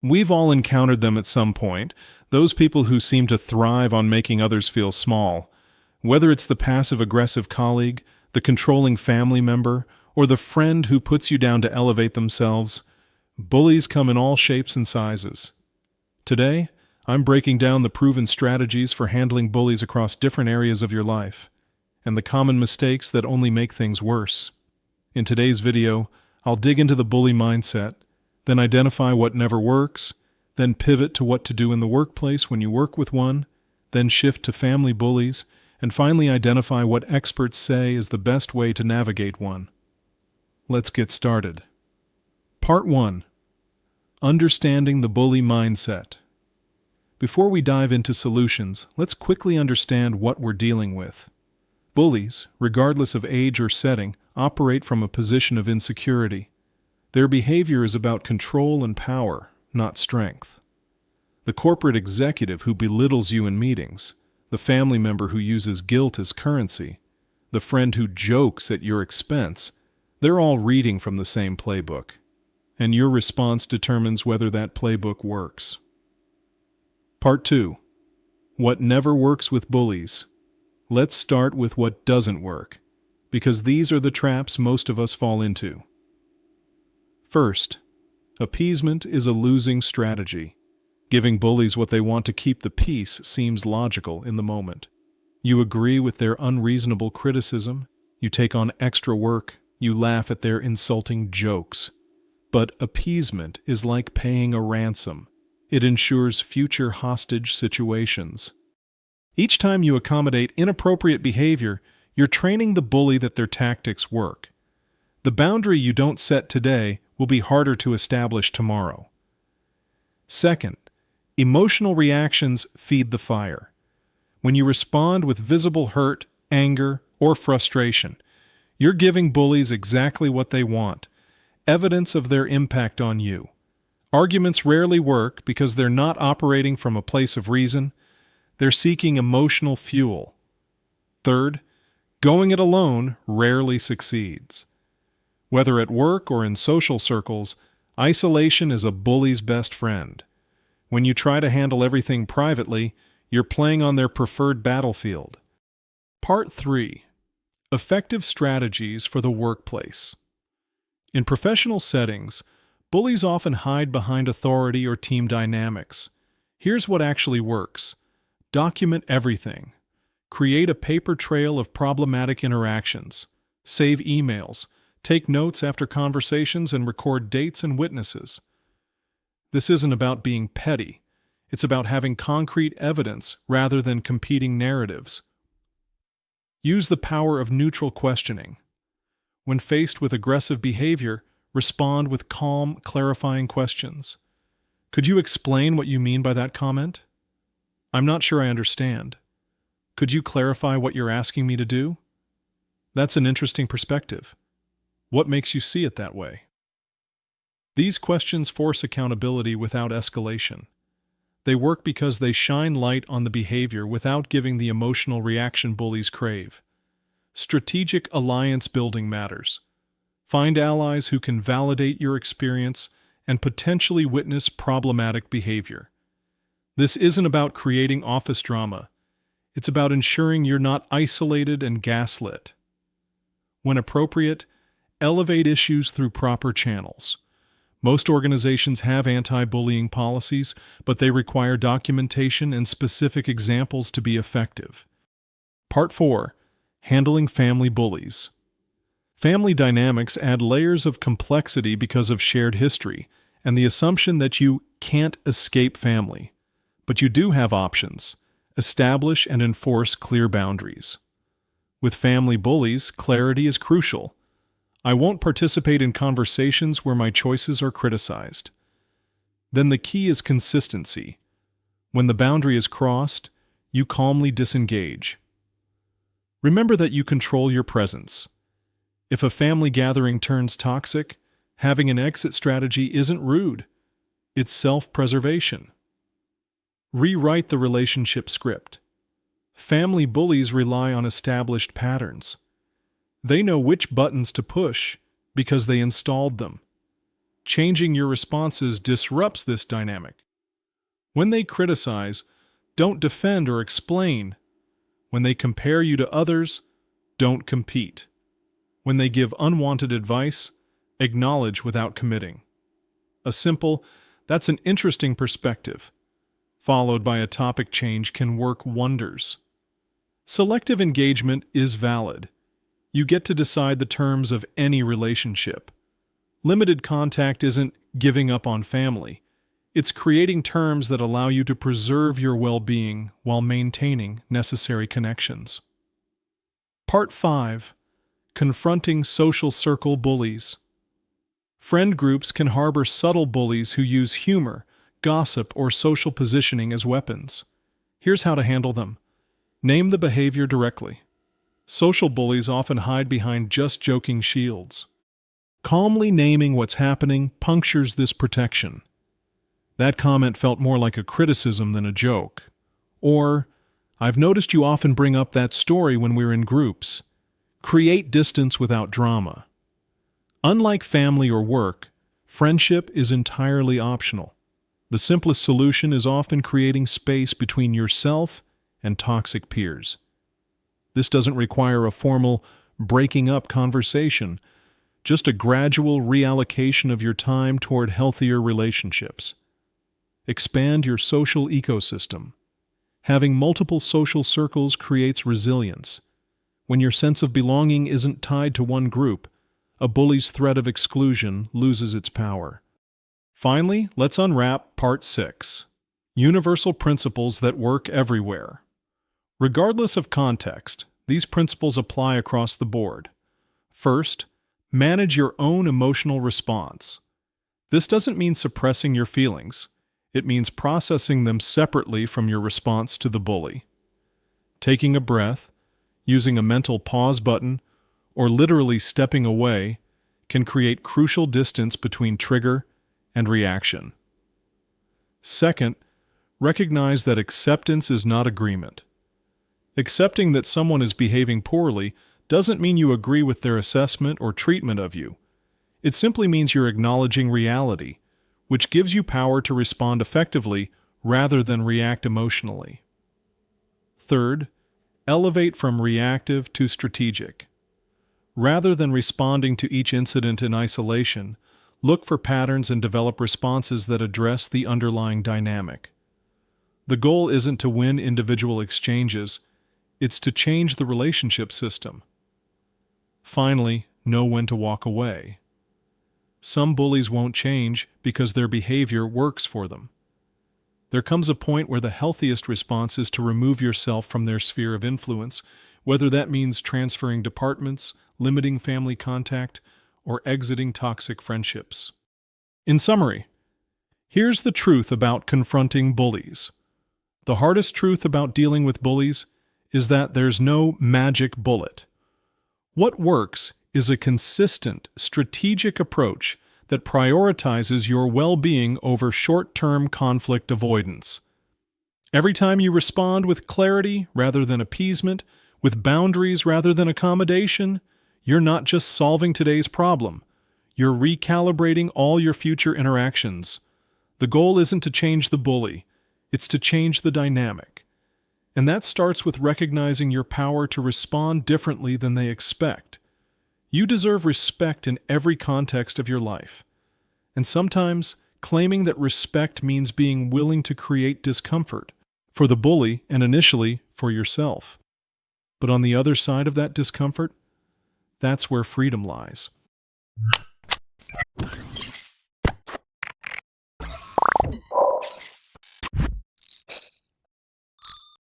We've all encountered them at some point, those people who seem to thrive on making others feel small. Whether it's the passive-aggressive colleague, the controlling family member, or the friend who puts you down to elevate themselves, bullies come in all shapes and sizes. Today, I'm breaking down the proven strategies for handling bullies across different areas of your life, and the common mistakes that only make things worse. In today's video, I'll dig into the bully mindset, then identify what never works, then pivot to what to do in the workplace when you work with one, then shift to family bullies, and finally identify what experts say is the best way to navigate one. Let's get started. Part 1. Understanding the bully mindset. Before we dive into solutions, let's quickly understand what we're dealing with. Bullies, regardless of age or setting, operate from a position of insecurity. Their behavior is about control and power, not strength. The corporate executive who belittles you in meetings, the family member who uses guilt as currency, the friend who jokes at your expense, they're all reading from the same playbook. And your response determines whether that playbook works. Part 2. What never works with bullies. Let's start with what doesn't work, because these are the traps most of us fall into. First, appeasement is a losing strategy. Giving bullies what they want to keep the peace seems logical in the moment. You agree with their unreasonable criticism, you take on extra work, you laugh at their insulting jokes. But appeasement is like paying a ransom. It ensures future hostage situations. Each time you accommodate inappropriate behavior, you're training the bully that their tactics work. The boundary you don't set today will be harder to establish tomorrow. Second, emotional reactions feed the fire. When you respond with visible hurt, anger, or frustration, you're giving bullies exactly what they want, evidence of their impact on you. Arguments rarely work because they're not operating from a place of reason, they're seeking emotional fuel. Third, going it alone rarely succeeds. Whether at work or in social circles, isolation is a bully's best friend. When you try to handle everything privately, you're playing on their preferred battlefield. Part 3. Effective strategies for the workplace. In professional settings, bullies often hide behind authority or team dynamics. Here's what actually works. Document everything. Create a paper trail of problematic interactions. Save emails. Take notes after conversations and record dates and witnesses. This isn't about being petty. It's about having concrete evidence rather than competing narratives. Use the power of neutral questioning. When faced with aggressive behavior, respond with calm, clarifying questions. Could you explain what you mean by that comment? I'm not sure I understand. Could you clarify what you're asking me to do? That's an interesting perspective. What makes you see it that way? These questions force accountability without escalation. They work because they shine light on the behavior without giving the emotional reaction bullies crave. Strategic alliance building matters. Find allies who can validate your experience and potentially witness problematic behavior. This isn't about creating office drama. It's about ensuring you're not isolated and gaslit. When appropriate, elevate issues through proper channels. Most organizations have anti-bullying policies, but they require documentation and specific examples to be effective. Part 4. Handling family bullies. Family dynamics add layers of complexity because of shared history and the assumption that you can't escape family. But you do have options. Establish and enforce clear boundaries. With family bullies, clarity is crucial. I won't participate in conversations where my choices are criticized. Then the key is consistency. When the boundary is crossed, you calmly disengage. Remember that you control your presence. If a family gathering turns toxic, having an exit strategy isn't rude. It's self-preservation. Rewrite the relationship script. Family bullies rely on established patterns. They know which buttons to push because they installed them. Changing your responses disrupts this dynamic. When they criticize, don't defend or explain. When they compare you to others, don't compete. When they give unwanted advice, acknowledge without committing. A simple, "That's an interesting perspective," followed by a topic change can work wonders. Selective engagement is valid. You get to decide the terms of any relationship. Limited contact isn't giving up on family. It's creating terms that allow you to preserve your well-being while maintaining necessary connections. Part 5. Confronting social circle bullies. Friend groups can harbor subtle bullies who use humor, gossip, or social positioning as weapons. Here's how to handle them. Name the behavior directly. Social bullies often hide behind just joking shields. Calmly naming what's happening punctures this protection. "That comment felt more like a criticism than a joke." Or, "I've noticed you often bring up that story when we're in groups." Create distance without drama. Unlike family or work, friendship is entirely optional. The simplest solution is often creating space between yourself and toxic peers. This doesn't require a formal breaking up conversation, just a gradual reallocation of your time toward healthier relationships. Expand your social ecosystem. Having multiple social circles creates resilience. When your sense of belonging isn't tied to one group, a bully's threat of exclusion loses its power. Finally, let's unwrap Part 6. Universal principles that work everywhere. Regardless of context, these principles apply across the board. First, manage your own emotional response. This doesn't mean suppressing your feelings. It means processing them separately from your response to the bully. Taking a breath, using a mental pause button, or literally stepping away can create crucial distance between trigger and reaction. Second, recognize that acceptance is not agreement. Accepting that someone is behaving poorly doesn't mean you agree with their assessment or treatment of you. It simply means you're acknowledging reality, which gives you power to respond effectively rather than react emotionally. Third, elevate from reactive to strategic. Rather than responding to each incident in isolation, look for patterns and develop responses that address the underlying dynamic. The goal isn't to win individual exchanges, it's to change the relationship system. Finally, know when to walk away. Some bullies won't change because their behavior works for them. There comes a point where the healthiest response is to remove yourself from their sphere of influence, whether that means transferring departments, limiting family contact, or exiting toxic friendships. In summary, here's the truth about confronting bullies. The hardest truth about dealing with bullies is that there's no magic bullet. What works is a consistent, strategic approach that prioritizes your well-being over short-term conflict avoidance. Every time you respond with clarity rather than appeasement, with boundaries rather than accommodation, you're not just solving today's problem, you're recalibrating all your future interactions. The goal isn't to change the bully, it's to change the dynamic. And that starts with recognizing your power to respond differently than they expect. You deserve respect in every context of your life. And sometimes, claiming that respect means being willing to create discomfort for the bully and initially for yourself. But on the other side of that discomfort, that's where freedom lies.